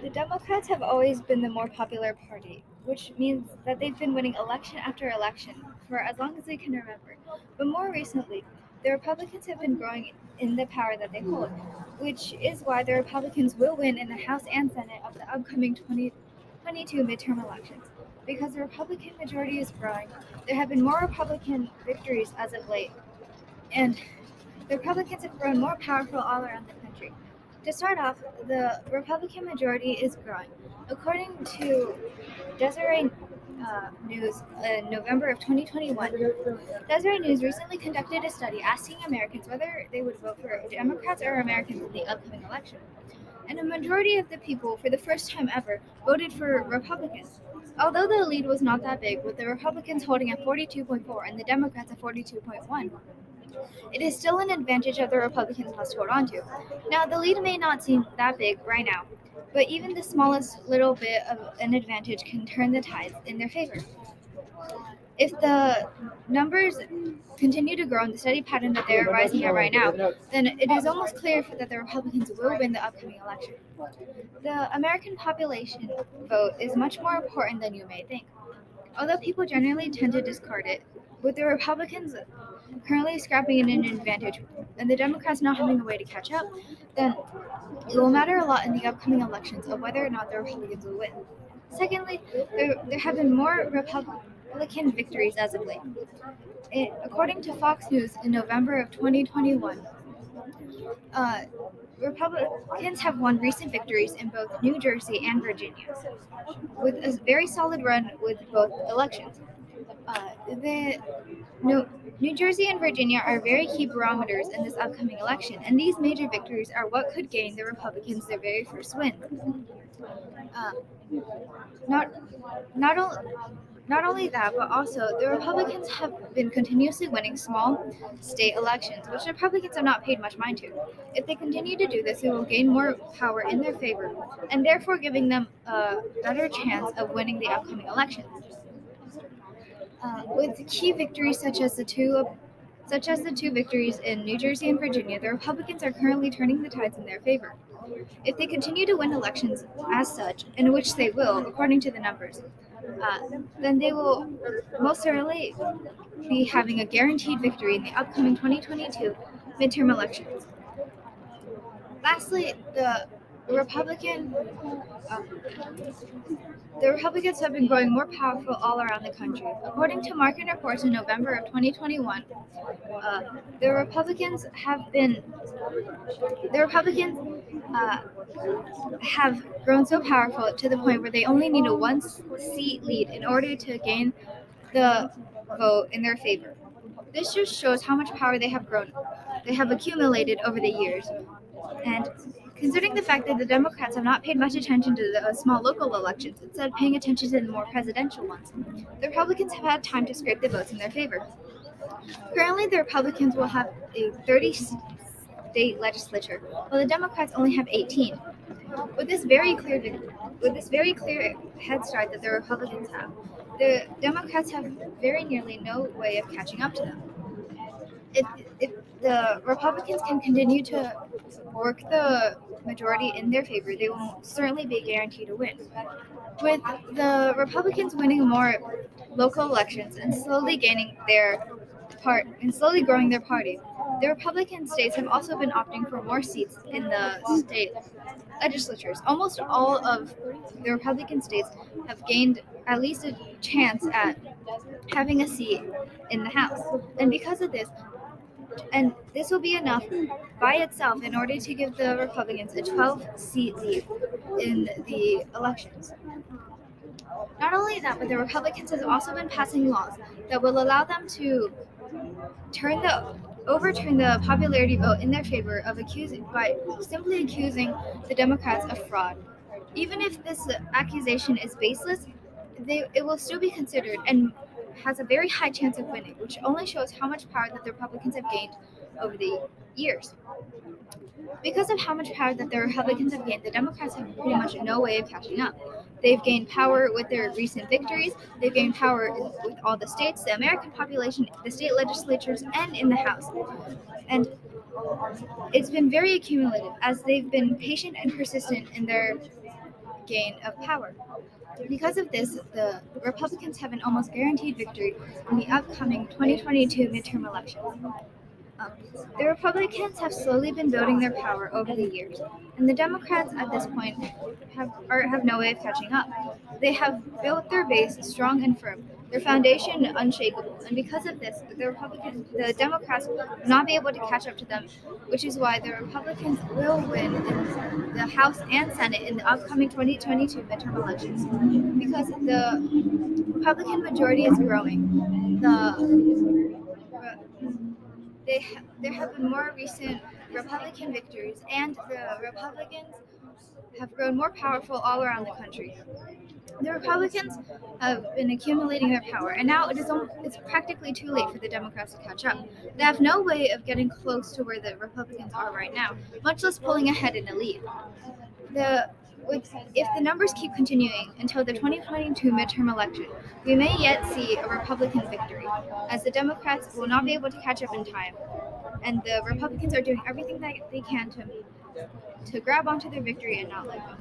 The Democrats have always been the more popular party, which means that they've been winning election after election for as long as they can remember. But more recently, the Republicans have been growing in the power that they hold, which is why the Republicans will win in the House and Senate of the upcoming 2022 midterm elections. Because the Republican majority is growing, there have been more Republican victories as of late, and the Republicans have grown more powerful all around the country. To start off, the Republican majority is growing. According to Deseret News in November of 2021, Deseret News recently conducted a study asking Americans whether they would vote for Democrats or Americans in the upcoming election. And a majority of the people, for the first time ever, voted for Republicans. Although the lead was not that big, with the Republicans holding at 42.4 and the Democrats at 42.1, it is still an advantage that the Republicans must hold on to. Now, the lead may not seem that big right now, but even the smallest little bit of an advantage can turn the tides in their favor. If the numbers continue to grow in the steady pattern that they are rising at right now, then it is almost clear that the Republicans will win the upcoming election. The American population vote is much more important than you may think. Although people generally tend to discard it, with the Republicans currently scrapping in an advantage and the Democrats not having a way to catch up, then it will matter a lot in the upcoming elections of whether or not the Republicans will win. Secondly, there have been more Republican victories as of late. According to Fox News in November of 2021, uh, Republicans have won recent victories in both New Jersey and Virginia, with a very solid run with both elections. The New Jersey and Virginia are very key barometers in this upcoming election, and these major victories are what could gain the Republicans their very first win. Uh, not not only Not only that, but also the Republicans have been continuously winning small state elections, which the Republicans have not paid much mind to. If they continue to do this, they will gain more power in their favor, and therefore giving them a better chance of winning the upcoming elections. With key victories such as the two victories in New Jersey and Virginia, the Republicans are currently turning the tides in their favor. If they continue to win elections as such, in which they will, according to the numbers, uh, then they will most certainly be having a guaranteed victory in the upcoming 2022 midterm elections. Lastly, Republican um, the Republicans have been growing more powerful all around the country. According to market reports in November of 2021, uh, the Republicans have been the Republicans uh, have grown so powerful to the point where they only need a one-seat lead in order to gain the vote in their favor. This just shows how much power they have accumulated over the years. And considering the fact that the Democrats have not paid much attention to the small local elections, instead of paying attention to the more presidential ones, the Republicans have had time to scrape the votes in their favor. Currently, the Republicans will have a 30 state legislature, while the Democrats only have 18. With this very clear head start that the Republicans have, the Democrats have very nearly no way of catching up to them. If the Republicans can continue to work the majority in their favor, they will certainly be guaranteed a win. With the Republicans winning more local elections and slowly growing their party, the Republican states have also been opting for more seats in the state legislatures. Almost all of the Republican states have gained at least a chance at having a seat in the House. And because of this, and this will be enough by itself in order to give the Republicans a 12-seat lead in the elections. Not only that, but the Republicans have also been passing laws that will allow them to turn the overturn the popularity vote in their favor of accusing by simply accusing the Democrats of fraud. Even if this accusation is baseless, it will still be considered and has a very high chance of winning, which only shows how much power that the Republicans have gained over the years. Because of how much power that the Republicans have gained, the Democrats have pretty much no way of catching up. They've gained power with their recent victories, they've gained power with all the states, the American population, the state legislatures, and in the House. And it's been very accumulative as they've been patient and persistent in their gain of power. Because of this, the Republicans have an almost guaranteed victory in the upcoming 2022 midterm elections. Um, the Republicans have slowly been building their power over the years, and the Democrats at this point have no way of catching up. They have built their base strong and firm, their foundation unshakable, and because of this, the Democrats will not be able to catch up to them, which is why the Republicans will win in the House and Senate in the upcoming 2022 midterm elections, because the Republican majority is growing. There have been more recent Republican victories, and the Republicans have grown more powerful all around the country. The Republicans have been accumulating their power, and now it's practically too late for the Democrats to catch up. They have no way of getting close to where the Republicans are right now, much less pulling ahead in a lead. The if the numbers keep continuing until the 2022 midterm election, we may yet see a Republican victory, as the Democrats will not be able to catch up in time, and the Republicans are doing everything that they can to grab onto their victory and not let go.